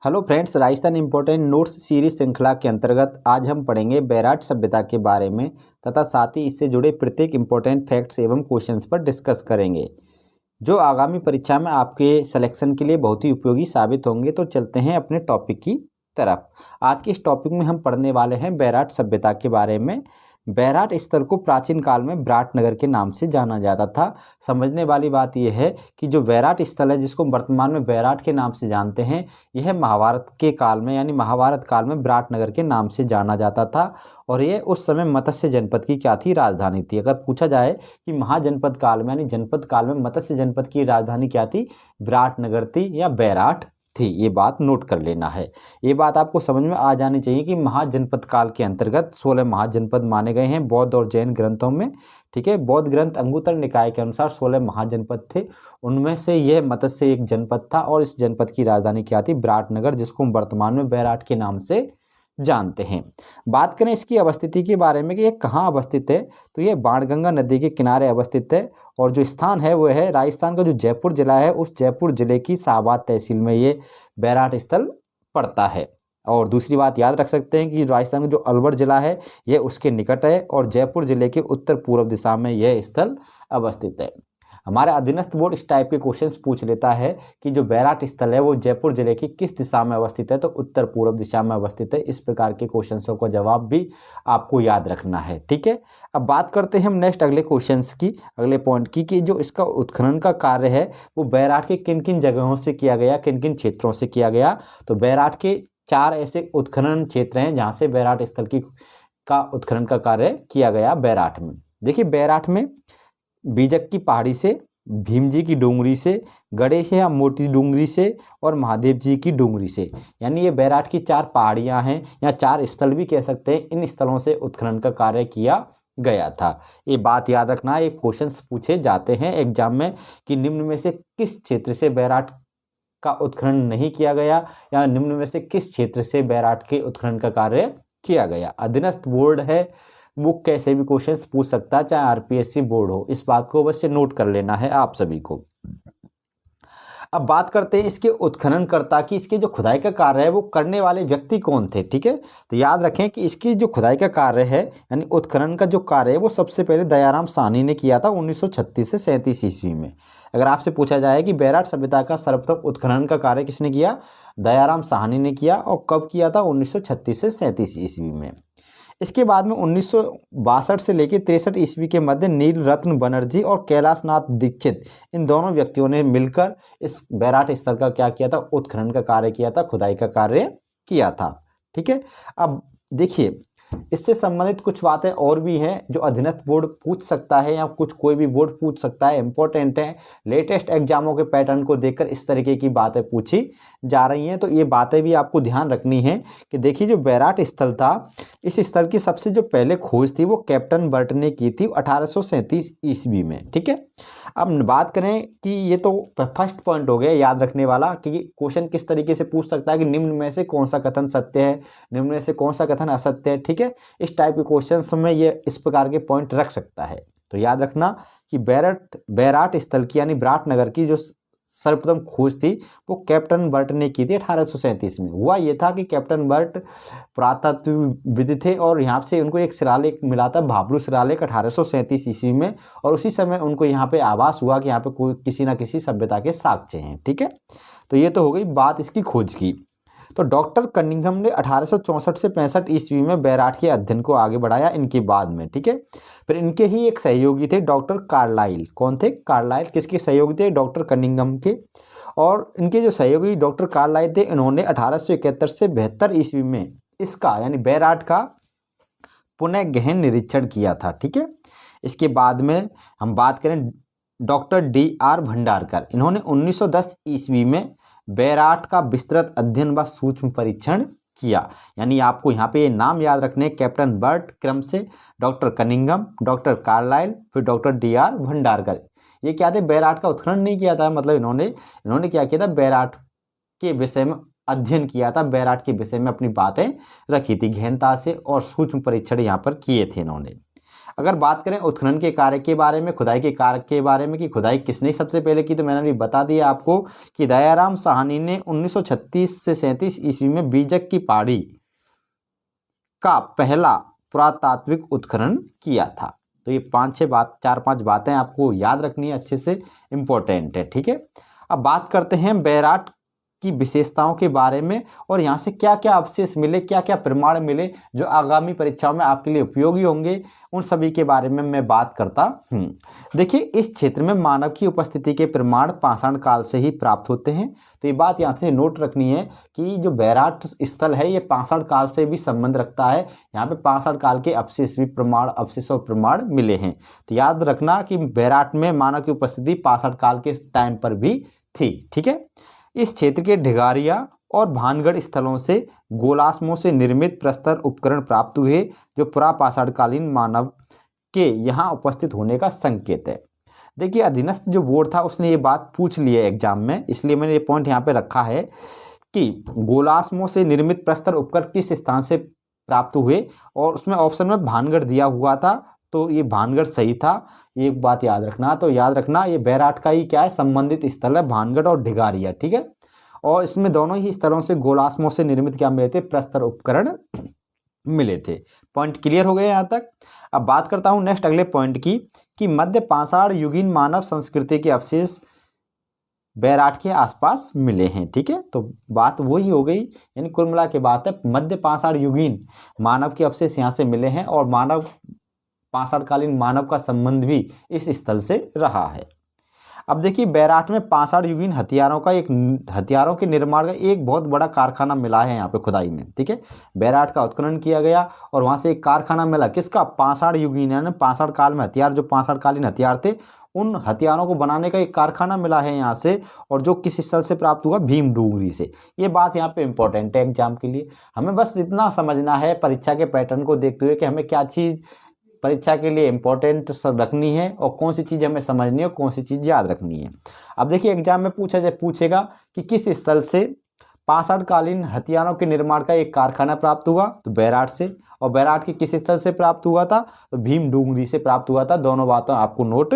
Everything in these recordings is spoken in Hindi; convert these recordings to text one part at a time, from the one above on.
Hello friends, Rajasthan important notes series श्रृंखला के अंतर्गत आज हम पढ़ेंगे बैराट सभ्यता के बारे में तथा साथ ही इससे जुड़े प्रत्येक इम्पोर्टेंट फैक्ट्स एवं क्वेश्चंस पर डिस्कस करेंगे जो आगामी परीक्षा में आपके सिलेक्शन के लिए बहुत ही उपयोगी साबित होंगे। तो चलते हैं अपने टॉपिक की तरफ। आज के इस टॉपिक में हम पढ़ने वाले हैं बैराट सभ्यता के बारे में। बैराट स्थल को प्राचीन काल में विराट नगर के नाम से जाना जाता था। समझने वाली बात यह है कि जो बैराट स्थल है जिसको वर्तमान में बैराट के नाम से जानते हैं, यह महाभारत के काल में यानी महाभारत काल में विराट नगर के नाम से जाना जाता था। और यह उस समय मत्स्य जनपद की क्या थी, राजधानी थी। अगर पूछा जाए कि महाजनपद काल में यानी जनपद काल में मत्स्य जनपद की राजधानी क्या थी, विराट नगर थी या बैराट थी, ये बात नोट कर लेना है। ये बात आपको समझ में आ जानी चाहिए कि महाजनपद काल के अंतर्गत 16 महाजनपद माने गए हैं बौद्ध और जैन ग्रंथों में। ठीक है, बौद्ध ग्रंथ अंगुत्तर निकाय के अनुसार 16 महाजनपद थे, उनमें से यह मत्स्य एक जनपद था और इस जनपद की राजधानी क्या थी, विराट नगर, जिसको हम वर्तमान में बैराट के नाम से जानते हैं। बात करें इसकी अवस्थिति के बारे में कि यह कहाँ अवस्थित है, तो यह बाणगंगा नदी के किनारे अवस्थित है और जो स्थान है वो है राजस्थान का जो जयपुर जिला है, उस जयपुर जिले की शाहबाद तहसील में ये बैराट स्थल पड़ता है। और दूसरी बात याद रख सकते हैं कि राजस्थान का जो अलवर जिला है यह उसके निकट है और जयपुर जिले के उत्तर पूर्व दिशा में यह स्थल अवस्थित है। हमारे अधीनस्थ बोर्ड इस टाइप के क्वेश्चंस पूछ लेता है कि जो बैराट स्थल है वो जयपुर जिले की किस दिशा में अवस्थित है, तो उत्तर पूर्व दिशा में अवस्थित है। इस प्रकार के क्वेश्चंसों का जवाब भी आपको याद रखना है। ठीक है, अब बात करते हैं हम नेक्स्ट अगले क्वेश्चंस की, अगले पॉइंट की कि जो इसका उत्खनन का कार्य है वो बैराट के किन किन जगहों से किया गया, किन किन क्षेत्रों से किया गया। तो बैराट के 4 ऐसे उत्खनन क्षेत्र हैं जहाँ से बैराट स्थल की का उत्खनन का कार्य किया गया बैराट में। देखिए, बैराट में बीजक की पहाड़ी से, भीम जी की डोंगरी से, गणेश या मोटी डोंगरी से और महादेव जी की डोंगरी से, यानी ये बैराट की 4 पहाड़ियां हैं या 4 स्थल भी कह सकते हैं। इन स्थलों से उत्खनन का कार्य किया गया था। ये बात याद रखना, ये क्वेश्चंस पूछे जाते हैं एग्जाम में कि निम्न में से किस क्षेत्र से बैराट का उत्खनन नहीं किया गया या निम्न में से किस क्षेत्र से बैराट के उत्खनन का कार्य किया गया। अधीनस्थ बोर्ड है, वो कैसे भी क्वेश्चंस पूछ सकता है, चाहे आरपीएससी बोर्ड हो। इस बात को अवश्य नोट कर लेना है आप सभी को। अब बात करते हैं इसके उत्खननकर्ता की, इसके जो खुदाई का कार्य है वो करने वाले व्यक्ति कौन थे। ठीक है, तो याद रखें कि इसकी जो खुदाई का कार्य है यानी उत्खनन का जो कार्य है वो सबसे पहले दयाराम साहनी ने किया था 1936 से 37 ईस्वी में। अगर आपसे पूछा जाए कि बैराट सभ्यता का सर्वप्रथम उत्खनन का कार्य किसने किया, दयाराम साहनी ने किया। और कब किया था, 1936 से 37 ईस्वी में। इसके बाद में 1962 से लेकर 63 ईस्वी के मध्य नील रत्न बनर्जी और कैलाश नाथ दीक्षित, इन दोनों व्यक्तियों ने मिलकर इस बैराट स्थल का क्या किया था, उत्खनन का कार्य किया था, खुदाई का कार्य किया था। ठीक है, अब देखिए इससे संबंधित कुछ बातें और भी हैं जो अधीनस्थ बोर्ड पूछ सकता है या कुछ कोई भी बोर्ड पूछ सकता है, इंपॉर्टेंट है। लेटेस्ट एग्जामों के पैटर्न को देखकर इस तरीके की बातें पूछी जा रही हैं, तो ये बातें भी आपको ध्यान रखनी है कि देखिए जो बैराट स्थल था, इस स्थल की सबसे जो पहले खोज थी वो कैप्टन बर्ट ने की थी 1837 ईस्वी में। ठीक है, अब बात करें कि ये तो फर्स्ट पॉइंट हो गया याद रखने वाला कि क्वेश्चन किस तरीके से पूछ सकता है कि निम्न में से कौन सा कथन सत्य है, निम्न में से कौन सा कथन असत्य है। ठीक है, इस टाइप के क्वेश्चंस में ये इस प्रकार के पॉइंट रख सकता है। तो याद रखना कि बैराट स्थल की यानी विराट नगर की जो सर्वप्रथम खोज थी वो कैप्टन बर्ट ने की थी 1837 में। हुआ ये था कि कैप्टन बर्ट पुरातत्वविद थे और यहाँ से उनको एक शिलालेख मिला था, भाबरू शिलालेख 1837 ईस्वी में, और उसी समय उनको यहाँ पे आभास हुआ कि यहाँ पे कोई किसी ना किसी सभ्यता के साक्ष्य हैं। ठीक है, तो ये तो हो गई बात इसकी खोज की। तो डॉक्टर कनिंघम ने 1864 से 65 ईस्वी में बैराट के अध्ययन को आगे बढ़ाया इनके बाद में। ठीक है, फिर इनके ही एक सहयोगी थे डॉक्टर कार्लाइल। कौन थे, कार्लाइल किसके सहयोगी थे, डॉक्टर कनिंघम के। और इनके जो सहयोगी डॉक्टर कार्लाइल थे, इन्होंने 1871 से 72 ईस्वी में इसका यानी बैराट का पुनः गहन निरीक्षण किया था। ठीक है, इसके बाद में हम बात करें डॉक्टर DR भंडारकर, इन्होंने 1910 ईस्वी में बैराट का विस्तृत अध्ययन व सूक्ष्म परीक्षण किया। यानी आपको यहाँ पे ये नाम याद रखने, कैप्टन बर्ट क्रम से, डॉक्टर कनिंघम, डॉक्टर कार्लाइल, फिर डॉक्टर DR भंडारकर। ये क्या थे, बैराट का उत्खनन नहीं किया था, मतलब इन्होंने क्या किया था, बैराट के विषय में अध्ययन किया था, बैराट के विषय में अपनी बातें रखी थी गहनता से और सूक्ष्म परीक्षण यहाँ पर किए थे इन्होंने। अगर बात करें उत्खनन के कार्य के बारे में, खुदाई के कार्य के बारे में कि खुदाई किसने सबसे पहले की, तो मैंने अभी बता दिया आपको कि दयाराम साहनी ने 1936 से 37 ईस्वी में बीजक की पहाड़ी का पहला पुरातात्विक उत्खनन किया था। तो ये 4-5 बातें आपको याद रखनी है, अच्छे से इंपॉर्टेंट है, ठीक है। अब बात करते हैं बैराट की विशेषताओं के बारे में और यहाँ से क्या क्या अवशेष मिले, क्या क्या प्रमाण मिले जो आगामी परीक्षाओं में आपके लिए उपयोगी होंगे, उन सभी के बारे में मैं बात करता हूँ। देखिए, इस क्षेत्र में मानव की उपस्थिति के प्रमाण पाषाण काल से ही प्राप्त होते हैं। तो ये बात यहाँ से नोट रखनी है कि जो बैराट स्थल है ये पाषाण काल से भी संबंध रखता है। यहाँ पे पाषाण काल के अवशेष और प्रमाण मिले हैं। तो याद रखना कि बैराट में मानव की उपस्थिति पाषाण काल के टाइम पर भी थी, ठीक है। इस क्षेत्र के ढिगारिया और भानगढ़ स्थलों से गोलाश्मों से निर्मित प्रस्तर उपकरण प्राप्त हुए जो पुरापाषाणकालीन मानव के यहाँ उपस्थित होने का संकेत है। देखिए, अधीनस्थ जो बोर्ड था उसने ये बात पूछ ली है एग्जाम में, इसलिए मैंने ये पॉइंट यहाँ पे रखा है कि गोलाश्मों से निर्मित प्रस्तर उपकरण किस स्थान से प्राप्त हुए, और उसमें ऑप्शन में भानगढ़ दिया हुआ था, तो ये भानगढ़ सही था। ये बात याद रखना। तो याद रखना ये बैराट का ही क्या है, संबंधित स्थल है, भानगढ़ और ढिगारिया, ठीक है। और इसमें दोनों ही स्थलों से गोलाश्मों से निर्मित क्या मिले थे, प्रस्तर उपकरण मिले थे। पॉइंट क्लियर हो गए यहाँ तक। अब बात करता हूँ नेक्स्ट अगले पॉइंट की कि मध्य पाषाण युगीन मानव संस्कृति के अवशेष बैराट के आसपास मिले हैं, ठीक है। तो बात वही हो गई, यानी कुल मिला के बात है मध्य पाषाण युगीन मानव के अवशेष यहाँ से मिले हैं और पाषाणकालीन मानव का संबंध भी इस स्थल से रहा है। अब देखिए, बैराट में पाषाण युगीन हथियारों के निर्माण का एक बहुत बड़ा कारखाना मिला है यहाँ पे खुदाई में, ठीक है। बैराट का उत्खनन किया गया और वहाँ से एक कारखाना मिला, किसका, पाषाण युगीन, यानी पाषाण काल में हथियार, जो पाषाणकालीन हथियार थे उन हथियारों को बनाने का एक कारखाना मिला है यहाँ से, और जो किस स्थल से प्राप्त हुआ, भीम डूंगरी से। ये बात यहाँ पे इंपॉर्टेंट है एग्जाम के लिए। हमें बस इतना समझना है परीक्षा के पैटर्न को देखते हुए कि हमें क्या चीज़ परीक्षा के लिए इंपॉर्टेंट रखनी है और कौन सी चीज़ हमें समझनी है और कौन सी चीज़ याद रखनी है। अब देखिए, एग्जाम में पूछेगा कि किस स्थल से पाषाणकालीन हथियारों के निर्माण का एक कारखाना प्राप्त हुआ, तो बैराट से, और बैराट के किस स्थल से प्राप्त हुआ था, तो भीम डूंगरी से प्राप्त हुआ था। दोनों बातें आपको नोट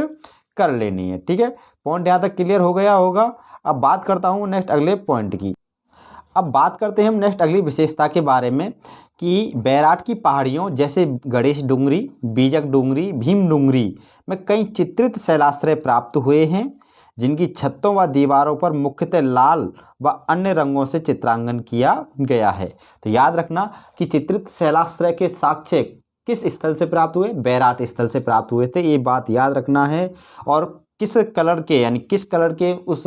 कर लेनी है, ठीक है। पॉइंट यहाँ तक क्लियर हो गया होगा। अब बात करता हूँ नेक्स्ट अगले पॉइंट की। अब बात करते हैं हम नेक्स्ट अगली विशेषता के बारे में कि बैराट की पहाड़ियों जैसे गणेश डूंगरी, बीजक डूंगरी, भीम डूंगरी में कई चित्रित शैलाश्रय प्राप्त हुए हैं जिनकी छतों व दीवारों पर मुख्यतः लाल व अन्य रंगों से चित्रांकन किया गया है। तो याद रखना कि चित्रित शैलाश्रय के साक्ष्य किस स्थल से प्राप्त हुए, बैराट स्थल से प्राप्त हुए थे, ये बात याद रखना है। और किस कलर के, यानी किस कलर के उस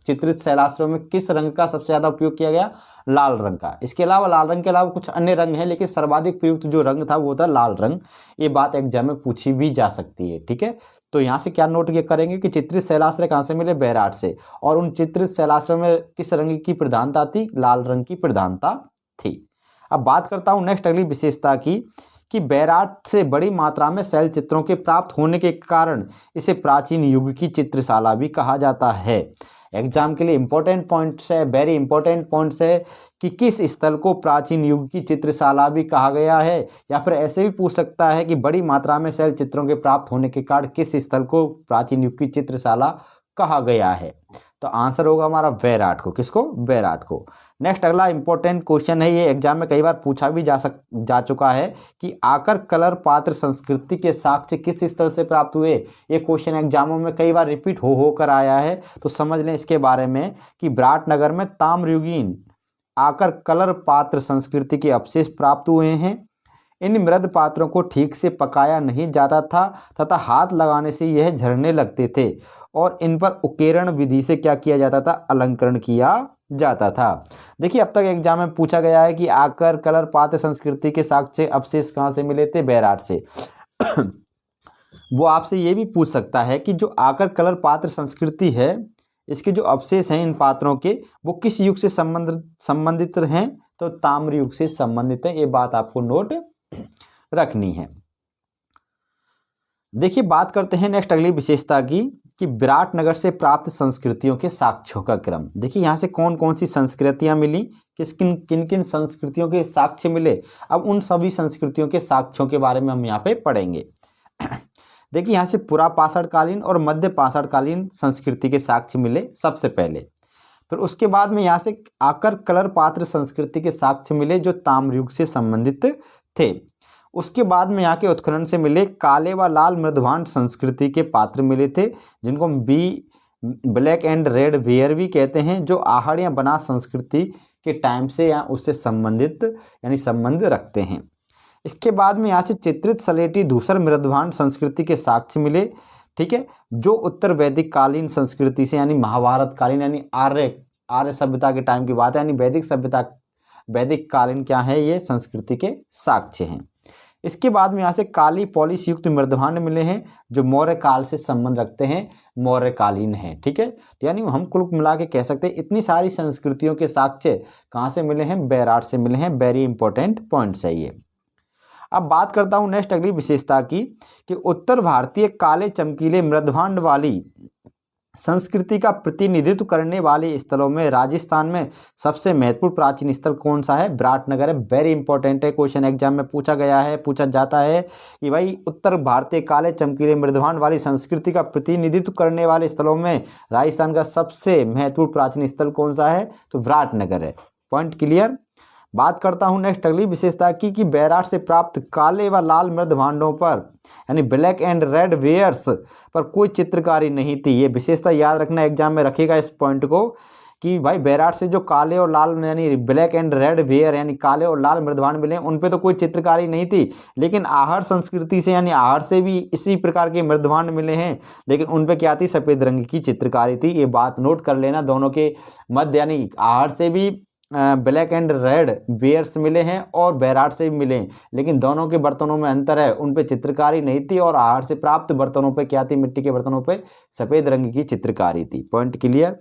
चित्रित शैलाश्रयों में किस रंग का सबसे ज़्यादा उपयोग किया गया, लाल रंग का। इसके अलावा लाल रंग के अलावा कुछ अन्य रंग हैं, लेकिन सर्वाधिक प्रयुक्त जो रंग था वो था लाल रंग। ये बात एग्जाम में पूछी भी जा सकती है, ठीक है। तो यहाँ से क्या नोट करेंगे कि चित्रित शैलाश्रय कहाँ से मिले, बैराट से, और उन चित्रित शैलाश्रयों में किस रंग की प्रधानता थी, लाल रंग की प्रधानता थी। अब बात करता हूँ नेक्स्ट अगली विशेषता की कि बैराट से बड़ी मात्रा में शैल चित्रों के प्राप्त होने के कारण इसे प्राचीन युग की चित्रशाला भी कहा जाता है। एग्जाम के लिए इंपॉर्टेंट पॉइंट्स है, वेरी इंपॉर्टेंट पॉइंट्स है कि किस स्थल को प्राचीन युग की चित्रशाला भी कहा गया है, या फिर ऐसे भी पूछ सकता है कि बड़ी मात्रा में शैल चित्रों के प्राप्त होने के कारण किस स्थल को प्राचीन युग की चित्रशाला कहा गया है। तो आंसर होगा हमारा बैराट को। किसको, बैराट को। नेक्स्ट अगला इंपॉर्टेंट क्वेश्चन है, ये एग्जाम में कई बार पूछा भी जा चुका है कि आकर कलर पात्र संस्कृति के साक्ष्य किस स्थल से प्राप्त हुए। ये क्वेश्चन एग्जामों में कई बार रिपीट होकर आया है, तो समझ लें इसके बारे में कि विराटनगर में ताम्रयुगीन आकर कलर पात्र संस्कृति के अवशेष प्राप्त हुए हैं। इन मृद पात्रों को ठीक से पकाया नहीं जाता था तथा हाथ लगाने से यह झरने लगते थे, और इन पर उकेरण विधि से क्या किया जाता था, अलंकरण किया जाता था। देखिए, अब तक एग्जाम में पूछा गया है कि आकर कलर पात्र संस्कृति के साक्ष्य अवशेष कहाँ से मिले थे, बैराट से। वो आपसे ये भी पूछ सकता है कि जो आकर कलर पात्र संस्कृति है, इसके जो अवशेष हैं इन पात्रों के, वो किस युग से संबंधित हैं, तो ताम्र युग से संबंधित है। ये बात आपको नोट रखनी है। देखिए, बात करते हैं नेक्स्ट अगली विशेषता की कि विराटनगर से प्राप्त संस्कृतियों के साक्ष्यों का क्रम। देखिए, यहाँ से कौन कौन सी संस्कृतियाँ मिली, किन किन संस्कृतियों के साक्ष्य मिले। अब उन सभी संस्कृतियों के साक्ष्यों के बारे में हम यहाँ पे पढ़ेंगे। देखिए यहाँ से पुरा पाषाणकालीन और मध्य पाषाणकालीन संस्कृति के साक्ष्य मिले सबसे पहले। फिर उसके बाद में यहाँ से आकर कलर पात्र संस्कृति के साक्ष्य मिले जो ताम्रयुग से संबंधित थे। उसके बाद में यहाँ के उत्खनन से मिले काले व लाल मृदभांड संस्कृति के पात्र मिले थे, जिनको हम ब्लैक एंड रेड वेयर भी कहते हैं, जो आहड़ या बनास संस्कृति के टाइम से या उससे संबंधित यानी संबंध रखते हैं। इसके बाद में यहाँ से चित्रित सलेटी धूसर मृदभांड संस्कृति के साक्ष्य मिले, ठीक है, जो उत्तर वैदिक कालीन संस्कृति से यानी महाभारत कालीन यानी आर्य सभ्यता के टाइम की बात है, यानी वैदिक सभ्यता वैदिक कालीन क्या है, ये संस्कृति के साक्ष्य हैं। इसके बाद में यहाँ से काली पॉलिश युक्त मृदभांड मिले हैं जो मौर्य काल से संबंध रखते हैं, मौर्यकालीन हैं, ठीक है। तो यानी हम कुल मिला के कह सकते हैं इतनी सारी संस्कृतियों के साक्ष्य कहाँ से मिले हैं, बैराट से मिले हैं। वेरी इंपॉर्टेंट पॉइंट्स है ये। अब बात करता हूँ नेक्स्ट अगली विशेषता की कि उत्तर भारतीय काले चमकीले मृदभांड वाली संस्कृति का प्रतिनिधित्व करने वाले स्थलों में राजस्थान में सबसे महत्वपूर्ण प्राचीन स्थल कौन सा है, विराटनगर है। वेरी इंपॉर्टेंट है, क्वेश्चन एग्जाम में पूछा जाता है कि भाई उत्तर भारतीय काले चमकीले मृदभांड वाली संस्कृति का प्रतिनिधित्व करने वाले स्थलों में राजस्थान का सबसे महत्वपूर्ण प्राचीन स्थल कौन सा है, तो विराटनगर है। Point clear. बात करता हूं नेक्स्ट अगली विशेषता की कि बैराट से प्राप्त काले व लाल मृदभांडों पर यानी ब्लैक एंड रेड वेयर्स पर कोई चित्रकारी नहीं थी। ये विशेषता याद रखना, एग्जाम में रखेगा इस पॉइंट को कि भाई बैराट से जो काले और लाल यानी ब्लैक एंड रेड वेयर यानी काले और लाल मृदभांड मिले उन पे तो कोई चित्रकारी नहीं थी, लेकिन आहड़ संस्कृति से यानी आहड़ से भी इसी प्रकार के मृदभांड मिले हैं, लेकिन उन पे क्या थी, सफ़ेद रंग की चित्रकारी थी। ये बात नोट कर लेना, दोनों के मध्य यानी आहड़ से भी ब्लैक एंड रेड वेयर्स मिले हैं और बैराट से भी मिले हैं, लेकिन दोनों के बर्तनों में अंतर है, उन पे चित्रकारी नहीं थी और आहड़ से प्राप्त बर्तनों पे क्या थी, मिट्टी के बर्तनों पे सफ़ेद रंग की चित्रकारी थी। Point clear.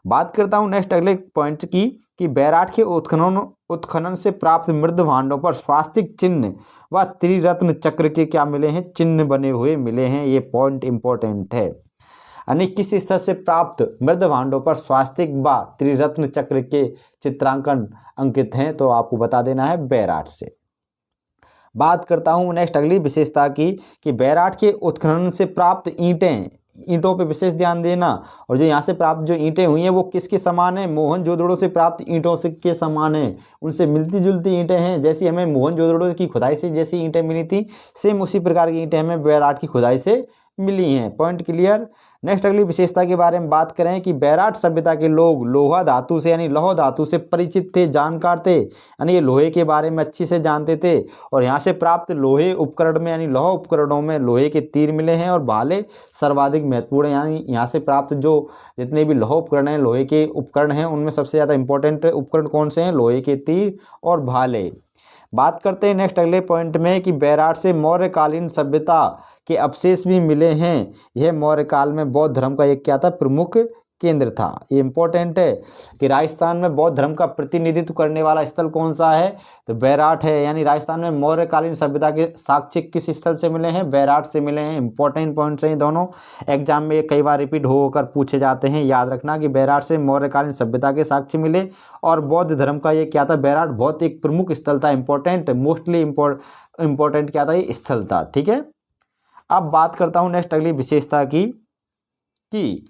बात करता हूं नेक्स्ट अगले पॉइंट की कि बैराट के उत्खनन से प्राप्त मृदभांडों पर स्वास्तिक चिन्ह व त्रिरत्न चक्र के क्या मिले हैं, चिन्ह बने हुए मिले हैं। ये पॉइंट इंपॉर्टेंट है। यानी किस स्तर से प्राप्त मृदभांडों पर स्वास्तिक व त्रिरत्न चक्र के चित्रांकन अंकित हैं, तो आपको बता देना है बैराट से। बात करता हूं नेक्स्ट अगली विशेषता की कि बैराट के उत्खनन से प्राप्त ईंटों पे विशेष ध्यान देना, और जो यहाँ से प्राप्त जो ईंटें हुई हैं वो किसके समान है, मोहनजोदड़ो से प्राप्त ईंटों से के समान है, उनसे मिलती जुलती ईंटें हैं। जैसी हमें मोहनजोदड़ो की खुदाई से जैसी ईंटें मिली थी, सेम उसी प्रकार की ईंटें हमें बैराट की खुदाई से मिली हैं। Point clear. नेक्स्ट अगली विशेषता के बारे में बात करें कि बैराट सभ्यता के लोग लोहा धातु से यानी लौह धातु से परिचित थे, जानकार थे, यानी ये लोहे के बारे में अच्छे से जानते थे। और यहाँ से प्राप्त लोहे उपकरण में यानी लौह उपकरणों में लोहे के तीर मिले हैं और भाले सर्वाधिक महत्वपूर्ण, यानी यहाँ से प्राप्त जो जितने भी लौह उपकरण हैं, लोहे के उपकरण हैं, उनमें सबसे ज़्यादा इंपॉर्टेंट उपकरण कौन से हैं, लोहे के तीर और भाले। बात करते हैं नेक्स्ट अगले पॉइंट में कि बैराट से मौर्यकालीन सभ्यता के अवशेष भी मिले हैं। यह मौर्य काल में बौद्ध धर्म का एक क्या था, प्रमुख केंद्र था। ये इंपॉर्टेंट है कि राजस्थान में बौद्ध धर्म का प्रतिनिधित्व करने वाला स्थल कौन सा है, तो बैराट है। यानी राजस्थान में मौर्यकालीन सभ्यता के साक्ष्य किस स्थल से मिले हैं, बैराट से मिले हैं। इंपॉर्टेंट पॉइंट्स हैं दोनों, एग्जाम में कई बार रिपीट होकर पूछे जाते हैं। याद रखना कि बैराट से मौर्यकालीन सभ्यता के साक्ष्य मिले और बौद्ध धर्म का ये क्या था, बैराट बहुत एक प्रमुख स्थल था, इंपॉर्टेंट मोस्टली इंपॉर्टेंट क्या था, ये स्थल था। ठीक है। अब बात करता हूँ नेक्स्ट अगली विशेषता की कि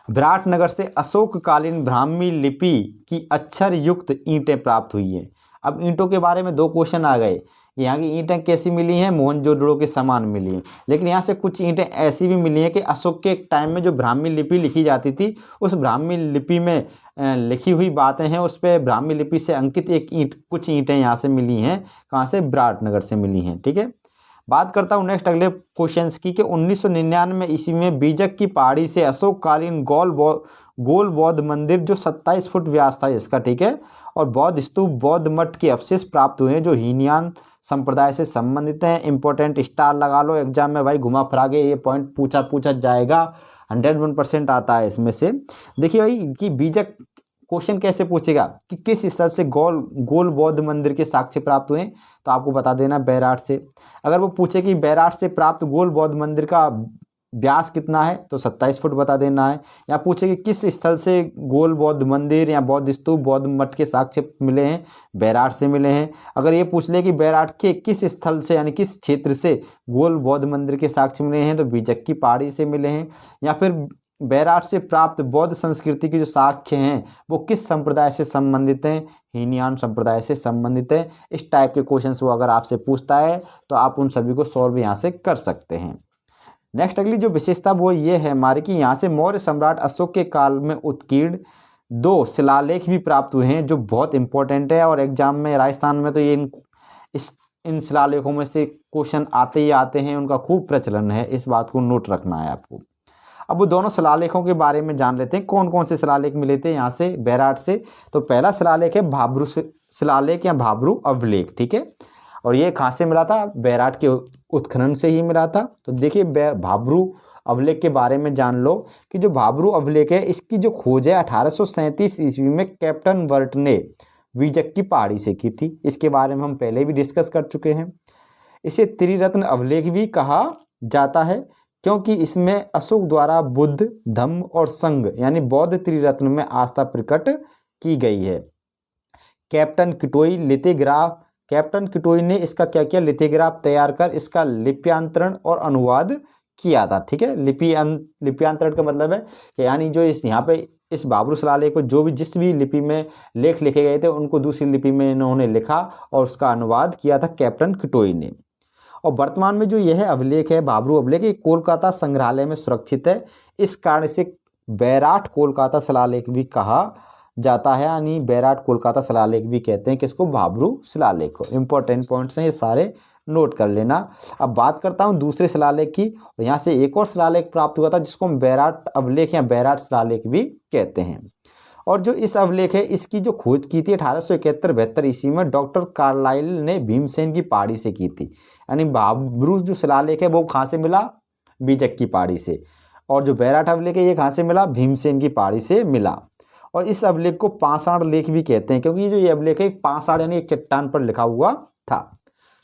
विराटनगर से अशोककालीन ब्राह्मी लिपि की अक्षर युक्त ईंटें प्राप्त हुई हैं। अब ईंटों के बारे में दो क्वेश्चन आ गए, यहाँ की ईंटें कैसी मिली हैं, मोहनजोदड़ो के समान मिली हैं, लेकिन यहाँ से कुछ ईंटें ऐसी भी मिली हैं कि अशोक के टाइम में जो ब्राह्मी लिपि लिखी जाती थी, उस ब्राह्मी लिपि में लिखी हुई बातें हैं, उस पर ब्राह्मी लिपि से अंकित कुछ ईंटें यहाँ से मिली हैं। कहाँ से, विराटनगर से मिली हैं। ठीक है। बात करता हूँ नेक्स्ट अगले क्वेश्चंस की कि 1999 ईस्वी में बीजक की पहाड़ी से अशोककालीन गोल बौद्ध मंदिर जो 27 फुट व्यास था इसका, ठीक है, और बौद्ध स्तूप बौद्ध मठ के अवशेष प्राप्त हुए हैं जो हीनयान संप्रदाय से संबंधित हैं। इंपॉर्टेंट स्टार लगा लो, एग्जाम में भाई घुमा फिरा के ये पॉइंट पूछा जाएगा, 101% आता है इसमें से। देखिए भाई कि बीजक क्वेश्चन कैसे पूछेगा कि किस स्थल से गोल बौद्ध मंदिर के साक्ष्य प्राप्त हुए, तो आपको बता देना बैराट से। अगर वो पूछे कि बैराट से प्राप्त गोल बौद्ध मंदिर का व्यास कितना है, तो 27 फुट बता देना है। या पूछे कि किस स्थल से गोल बौद्ध मंदिर या बौद्ध स्तूप, बौद्ध मठ के साक्ष्य मिले हैं, बैराठ से मिले हैं। अगर ये पूछ ले कि बैराठ के किस स्थल से यानी किस क्षेत्र से गोल बौद्ध मंदिर के साक्ष्य मिले हैं, तो बीजक की पहाड़ी से मिले हैं। या फिर बैराठ से प्राप्त बौद्ध संस्कृति के जो साक्ष्य हैं वो किस संप्रदाय से संबंधित हैं, हीनयान संप्रदाय से संबंधित है। इस टाइप के क्वेश्चंस वो अगर आपसे पूछता है तो आप उन सभी को सॉल्व यहाँ से कर सकते हैं। नेक्स्ट अगली जो विशेषता वो ये है हमारी कि यहाँ से मौर्य सम्राट अशोक के काल में उत्कीर्ण 2 शिलालेख भी प्राप्त हुए हैं, जो बहुत इंपॉर्टेंट है और एग्जाम में राजस्थान में तो ये इन शिलालेखों में से क्वेश्चन आते ही आते हैं, उनका खूब प्रचलन है, इस बात को नोट रखना है आपको। अब वो दोनों शिलालेखों के बारे में जान लेते हैं, कौन कौन से शिलालेख मिले थे यहाँ से बैराठ से। तो पहला शिलालेख है भाब्रू शिलालेख या भाब्रू अवलेख, ठीक है। और ये कहाँ से मिला था, बैराठ के उत्खनन से ही मिला था। तो देखिए भाब्रू अवलेख के बारे में जान लो कि जो भाब्रू अवलेख है इसकी जो खोज है 1837 ईस्वी में कैप्टन वर्ट ने बीजक की पहाड़ी से की थी। इसके बारे में हम पहले भी डिस्कस कर चुके हैं। इसे त्रिरत्न अवलेख भी कहा जाता है क्योंकि इसमें अशोक द्वारा बुद्ध, धम्म और संघ यानी बौद्ध त्रिरत्न में आस्था प्रकट की गई है। कैप्टन किटोई ने इसका क्या किया, लिथोग्राफ तैयार कर इसका लिप्यांतरण और अनुवाद किया था, ठीक है। लिप्यांतरण का मतलब है कि यानी जो यहाँ पे इस भाब्रू शिलालेख को जो भी जिस भी लिपि में लेख लिखे गए थे उनको दूसरी लिपि में इन्होंने लिखा और उसका अनुवाद किया था कैप्टन किटोई ने। और वर्तमान में जो यह अभिलेख है भाब्रू अभिलेख, ये कोलकाता संग्रहालय में सुरक्षित है। इस कारण से बैराठ कोलकाता शिलालेख भी कहा जाता है, यानी बैराठ कोलकाता शिलालेख भी कहते हैं किसको, भाब्रू शिलालेख को। इंपॉर्टेंट पॉइंट्स हैं ये सारे, नोट कर लेना। अब बात करता हूँ दूसरे शिलालेख की, और यहाँ से एक और शिलालेख प्राप्त हुआ था जिसको हम बैराठ अभिलेख या बैराठ शिलालेख भी कहते हैं। और जो इस अभिलेख है इसकी जो खोज की थी 1871-72 ईस्वी में डॉक्टर कार्लाइल ने भीमसेन की पहाड़ी से की थी। यानी भाब्रू जो शिलालेख है वो कहाँ से मिला, बीजक की पहाड़ी से। और जो बैराठ अभिलेख है ये कहाँ से मिला, भीमसेन की पहाड़ी से मिला। और इस अभिलेख को पाषाण लेख भी कहते हैं क्योंकि जो ये अभिलेख है एक पाषाण यानी एक चट्टान पर लिखा हुआ था,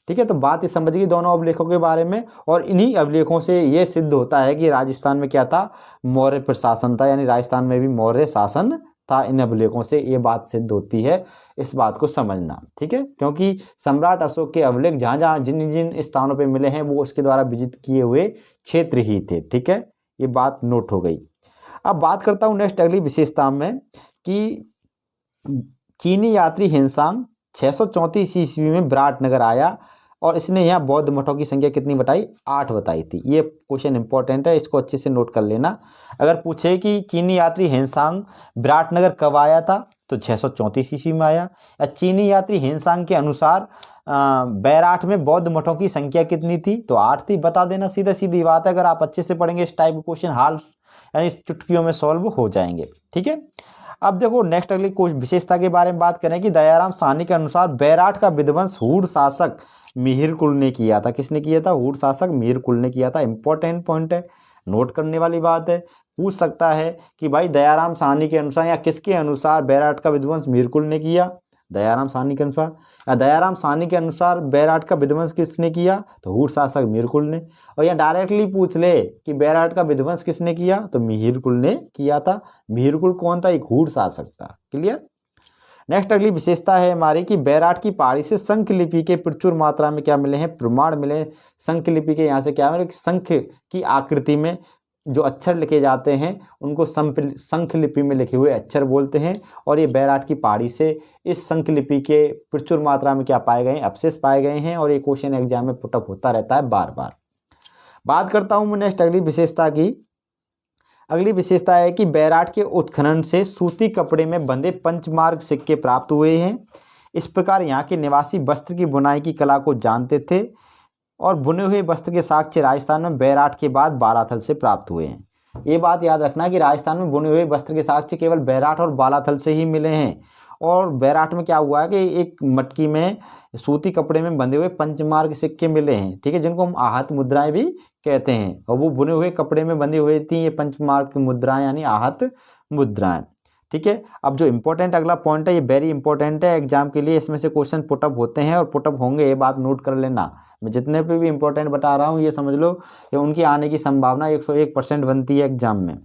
ठीक है। तो बात ये समझ गई दोनों अभिलेखों के बारे में। और इन्हीं अभिलेखों से ये सिद्ध होता है कि राजस्थान में क्या था, मौर्य प्रशासन था, यानी राजस्थान में भी मौर्य शासन था। इन अभिलेखों से ये बात सिद्ध होती है, इस बात को समझना, ठीक है। क्योंकि सम्राट अशोक के अभिलेख जहाँ जहाँ जिन जिन स्थानों पे मिले हैं वो उसके द्वारा विजित किए हुए क्षेत्र ही थे, ठीक है। ये बात नोट हो गई। अब बात करता हूँ नेक्स्ट अगली विशेषता में कि चीनी यात्री हिनसांग 634 ईस्वी में विराटनगर आया और इसने यहाँ बौद्ध मठों की संख्या कितनी बताई, 8 बताई थी। ये क्वेश्चन इंपॉर्टेंट है, इसको अच्छे से नोट कर लेना। अगर पूछे कि चीनी यात्री हिनसांग विराटनगर कब आया था, तो 634 ईस्वी में आया। या चीनी यात्री हिनसांग के अनुसार बैराठ में बौद्ध मठों की संख्या कितनी थी, तो 8 थी। बता देना, सीधा सीधी बात है। अगर आप अच्छे से पढ़ेंगे इस टाइप के क्वेश्चन हाल यानी चुटकियों में सॉल्व हो जाएंगे, ठीक है। अब देखो नेक्स्ट अगली कुछ विशेषता के बारे में बात करें कि दयाराम साहनी के अनुसार बैराठ का विध्वंस हूण शासक मिहिर कुल ने किया था। किसने किया था, हूण शासक मिहिर कुल ने किया था। इंपॉर्टेंट पॉइंट है, नोट करने वाली बात है। पूछ सकता है कि भाई दयाराम साहनी के अनुसार या किसके अनुसार बैराठ का विध्वंस मिहिर कुल ने किया, दयाराम साहनी के अनुसार। या दयाराम साहनी के अनुसार बैराठ का विध्वंस किसने किया, तो हूण शासक मिहिर कुल ने। और यहाँ डायरेक्टली पूछ ले कि बैराठ का विध्वंस किसने किया, तो मिहिर कुल ने किया था। मिहिर कुल कौन था, एक हूण शासक था। क्लियर। नेक्स्ट अगली विशेषता है हमारी कि बैराठ की पहाड़ी से शंख लिपि के प्रचुर मात्रा में क्या मिले हैं, प्रमाण मिले। शंख लिपि के यहाँ से क्या मिले, शंख की आकृति में जो अक्षर लिखे जाते हैं उनको शंख लिपि में लिखे हुए अक्षर बोलते हैं। और ये बैराठ की पहाड़ी से इस शंख लिपि के प्रचुर मात्रा में क्या पाए गए हैं, अवशेष पाए गए हैं। और ये क्वेश्चन एग्जाम में पुटअप होता रहता है बार बार। बात करता हूँ मैं नेक्स्ट अगली विशेषता की। अगली विशेषता है कि बैराठ के उत्खनन से सूती कपड़े में बंधे पंचमार्ग सिक्के प्राप्त हुए हैं। इस प्रकार यहाँ के निवासी वस्त्र की बुनाई की कला को जानते थे और बुने हुए वस्त्र के साक्ष्य राजस्थान में बैराठ के बाद बालाथल से प्राप्त हुए हैं। ये बात याद रखना कि राजस्थान में बुने हुए वस्त्र के साक्ष्य केवल बैराठ और बालाथल से ही मिले हैं। और बैराठ में क्या हुआ है कि एक मटकी में सूती कपड़े में बंधे हुए पंचमार्ग सिक्के मिले हैं, ठीक है, जिनको हम आहत मुद्राएं भी कहते हैं। और वो बुने हुए कपड़े में बंधी हुई थी ये पंचमार्ग मुद्राएं यानी आहत मुद्राएं, ठीक है। अब जो इम्पोर्टेंट अगला पॉइंट है, ये वेरी इंपॉर्टेंट है एग्जाम के लिए, इसमें से क्वेश्चन पुटअप होते हैं और पुटअप होंगे, ये बात नोट कर लेना। मैं जितने पे भी इंपॉर्टेंट बता रहा हूँ ये समझ लो कि उनकी आने की संभावना 101% बनती है एग्जाम में।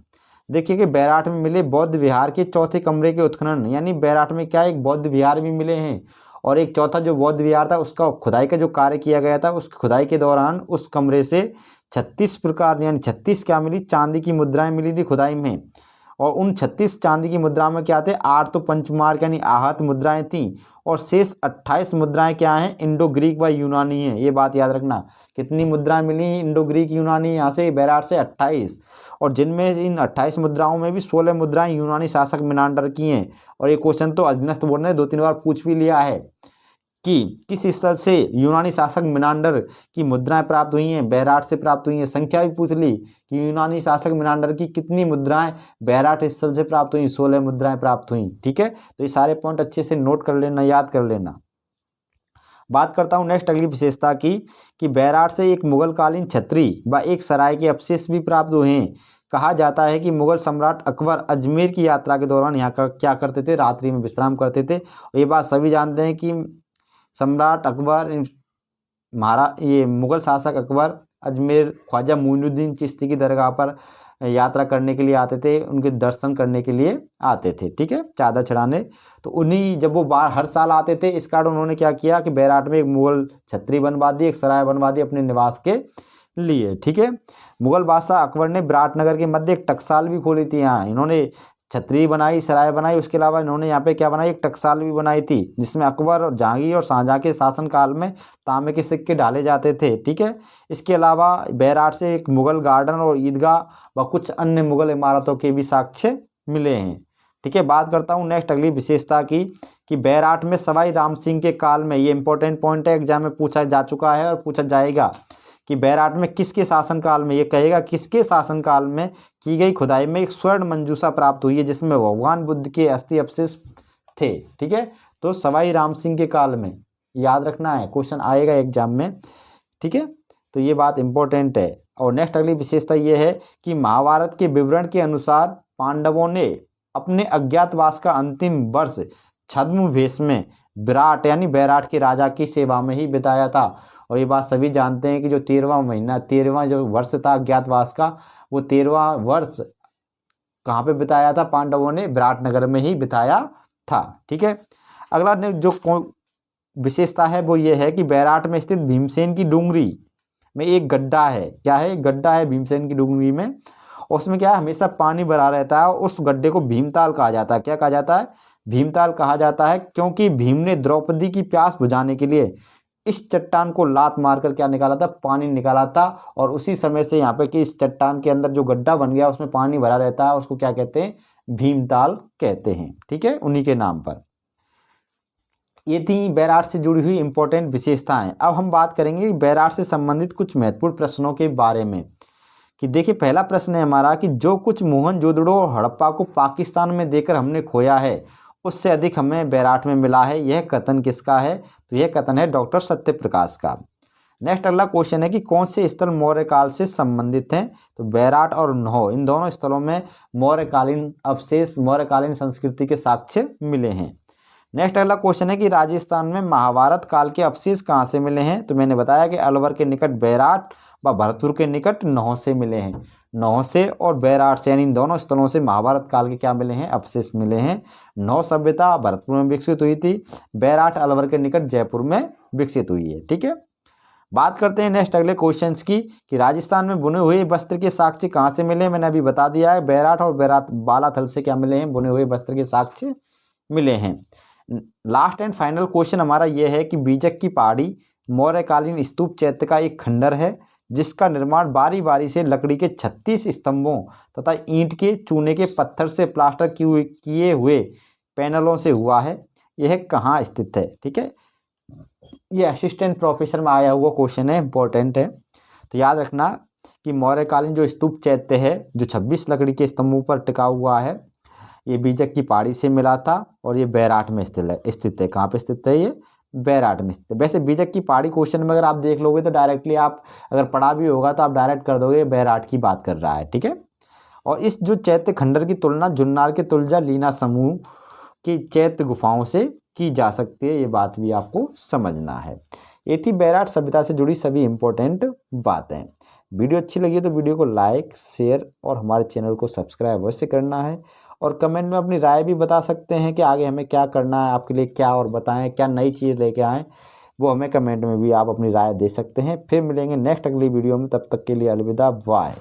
देखिए कि बैराठ में मिले बौद्ध विहार के चौथे कमरे के उत्खनन, यानी बैराठ में क्या एक बौद्ध विहार भी मिले हैं और एक चौथा जो बौद्ध विहार था उसका खुदाई का जो कार्य किया गया था, उस खुदाई के दौरान उस कमरे से 36 प्रकार यानी 36 क्या मिली, चांदी की मुद्राएं मिली थी खुदाई में। और उन 36 चांदी की मुद्राओं में क्या थे, 8 तो पंचमार्क यानी आहत मुद्राएं थीं और शेष 28 मुद्राएं क्या हैं, इंडो ग्रीक व यूनानी हैं। ये बात याद रखना, कितनी मुद्राएं मिली इंडो ग्रीक यूनानी, यहाँ से बैराठ से 28, और जिनमें इन 28 मुद्राओं में भी 16 मुद्राएं यूनानी शासक मिनांडर की हैं। और ये क्वेश्चन तो अधीनस्थ बोर्ड ने 2-3 बार पूछ भी लिया है कि किस स्थल से यूनानी शासक मिनांडर की मुद्राएं प्राप्त हुई हैं, बैराठ से प्राप्त हुई हैं। संख्या भी पूछ ली कि यूनानी शासक मिनांडर की कितनी मुद्राएं बैराठ स्थल से प्राप्त हुई, 16 मुद्राएं प्राप्त हुई। ठीक है, तो ये सारे पॉइंट अच्छे से नोट कर लेना, याद कर लेना। बात करता हूँ नेक्स्ट अगली विशेषता की कि बैराठ से एक मुगलकालीन छतरी व एक सराय के अवशेष भी प्राप्त हुए हैं। कहा जाता है कि मुगल सम्राट अकबर अजमेर की यात्रा के दौरान यहाँ का क्या करते थे, रात्रि में विश्राम करते थे। और ये बात सभी जानते हैं कि सम्राट अकबर ये मुगल शासक अकबर अजमेर ख्वाजा मोइनुद्दीन चिश्ती की दरगाह पर यात्रा करने के लिए आते थे, उनके दर्शन करने के लिए आते थे। ठीक है, चादर चढ़ाने। तो उन्हीं जब वो बार हर साल आते थे, इस कारण उन्होंने क्या किया कि बैराठ में एक मुगल छतरी बनवा दी, एक सराय बनवा दी अपने निवास के लिए। ठीक है, मुगल बादशाह अकबर ने विराटनगर के मध्य एक टकसाल भी खोली थी। यहाँ इन्होंने छतरी बनाई, सराय बनाई, उसके अलावा इन्होंने यहाँ पे क्या बनाई, एक टकसाल भी बनाई थी, जिसमें अकबर और जहांगीर और शाहजहां के शासनकाल में तांबे के सिक्के डाले जाते थे। ठीक है, इसके अलावा बैराठ से एक मुगल गार्डन और ईदगाह व कुछ अन्य मुगल इमारतों के भी साक्ष्य मिले हैं। ठीक है, बात करता हूँ नेक्स्ट अगली विशेषता की कि बैराठ में सवाई राम सिंह के काल में, ये इंपॉर्टेंट पॉइंट है, एग्जाम में पूछा जा चुका है और पूछा जाएगा कि बैराठ में किसके शासनकाल में, ये कहेगा किसके शासनकाल में की गई खुदाई में एक स्वर्ण मंजूषा प्राप्त हुई है जिसमें भगवान बुद्ध के अस्थि अवशेष थे। ठीक है, तो सवाई राम सिंह के काल में, याद रखना है, क्वेश्चन आएगा एग्जाम में। ठीक है, तो ये बात इंपॉर्टेंट है। और नेक्स्ट अगली विशेषता ये है कि महाभारत के विवरण के अनुसार पांडवों ने अपने अज्ञातवास का अंतिम वर्ष छद्म वेश में विराट यानी बैराठ के राजा की सेवा में ही बिताया था। और ये बात सभी जानते हैं कि जो 13वां महीना, 13वां जो वर्ष था अज्ञातवास का, वो 13वां वर्ष कहाँ पे बिताया था, पांडवों ने विराटनगर में ही बिताया था। ठीक है, अगला जो विशेषता है वो ये है कि बैराठ में स्थित भीमसेन की डूंगरी में एक गड्ढा है। क्या है, गड्ढा है भीमसेन की डूंगरी में, उसमें क्या है, हमेशा पानी भरा रहता है और उस गड्ढे को भीमताल कहा जाता है। क्या कहा जाता है, भीमताल कहा जाता है, क्योंकि भीम ने द्रौपदी की प्यास बुझाने के लिए इस चट्टान को लात मारकर क्या निकाला था, पानी निकाला था। और उसी समय से यहाँ पे कि इस चट्टान के अंदर जो गड्ढा बन गया उसमें पानी भरा रहता है, उसको क्या कहते हैं, भीमताल कहते हैं। ठीक है, उन्हीं के नाम पर। ये थी बैराठ से जुड़ी हुई इंपॉर्टेंट विशेषताएं। अब हम बात करेंगे बैराठ से संबंधित कुछ महत्वपूर्ण प्रश्नों के बारे में। कि देखिए पहला प्रश्न है हमारा कि जो कुछ मोहनजोदड़ो और हड़प्पा को पाकिस्तान में देकर हमने खोया है उससे अधिक हमें बैराठ में मिला है, यह कथन किसका है, तो यह कथन है डॉक्टर सत्यप्रकाश का। नेक्स्ट अगला क्वेश्चन है कि कौन से स्थल मौर्य काल से संबंधित हैं, तो बैराठ और न्हौर, इन दोनों स्थलों में मौर्यकालीन अवशेष, मौर्यकालीन संस्कृति के साक्ष्य मिले हैं। नेक्स्ट अगला क्वेश्चन है कि राजस्थान में महाभारत काल के अवशेष कहाँ से मिले हैं, तो मैंने बताया कि अलवर के निकट बैराठ व भरतपुर के निकट न्हौर से मिले हैं। न्हौर से और बैराठ से यानी इन दोनों स्थलों से महाभारत काल के क्या मिले हैं, अवशेष मिले हैं। न्हौर सभ्यता भरतपुर में विकसित हुई थी, बैराठ अलवर के निकट जयपुर में विकसित हुई है। ठीक है, बात करते हैं नेक्स्ट अगले क्वेश्चंस की कि राजस्थान में बुने हुए वस्त्र के साक्ष्य कहाँ से मिले, मैंने अभी बता दिया है, बैराठ और बालाथल से क्या मिले हैं, बुने हुए वस्त्र के साक्ष्य मिले हैं। लास्ट एंड फाइनल क्वेश्चन हमारा यह है कि बीजक की पहाड़ी मौर्यकालीन स्तूप चैत्य का एक खंडर है जिसका निर्माण बारी बारी से लकड़ी के 36 स्तंभों तथा ईंट के, चूने के पत्थर से प्लास्टर किए हुए पैनलों से हुआ है, यह कहाँ स्थित है। ठीक है, ये असिस्टेंट प्रोफेसर में आया हुआ क्वेश्चन है, इंपॉर्टेंट है, तो याद रखना कि मौर्यकालीन जो स्तूप चैत्य है जो 26 लकड़ी के स्तंभों पर टिका हुआ है, ये बीजक की पहाड़ी से मिला था और ये बैराठ में स्थित है। कहाँ पे स्थित है, ये बैराठ में स्थित है। वैसे बीजक की पहाड़ी क्वेश्चन में अगर आप देख लोगे तो डायरेक्टली आप अगर पढ़ा भी होगा तो आप डायरेक्ट कर दोगे बैराठ की बात कर रहा है। ठीक है, और इस जो चैत्य खंडर की तुलना जुन्नार के तुलजा लीना समूह की चैत्य गुफाओं से की जा सकती है, ये बात भी आपको समझना है। ये थी बैराट सभ्यता से जुड़ी सभी इंपॉर्टेंट बातें। वीडियो अच्छी लगी तो वीडियो को लाइक शेयर और हमारे चैनल को सब्सक्राइब अवश्य करना है। और कमेंट में अपनी राय भी बता सकते हैं कि आगे हमें क्या करना है, आपके लिए क्या और बताएं, क्या नई चीज़ लेके आएँ, वो हमें कमेंट में भी आप अपनी राय दे सकते हैं। फिर मिलेंगे नेक्स्ट अगली वीडियो में, तब तक के लिए अलविदा, बाय।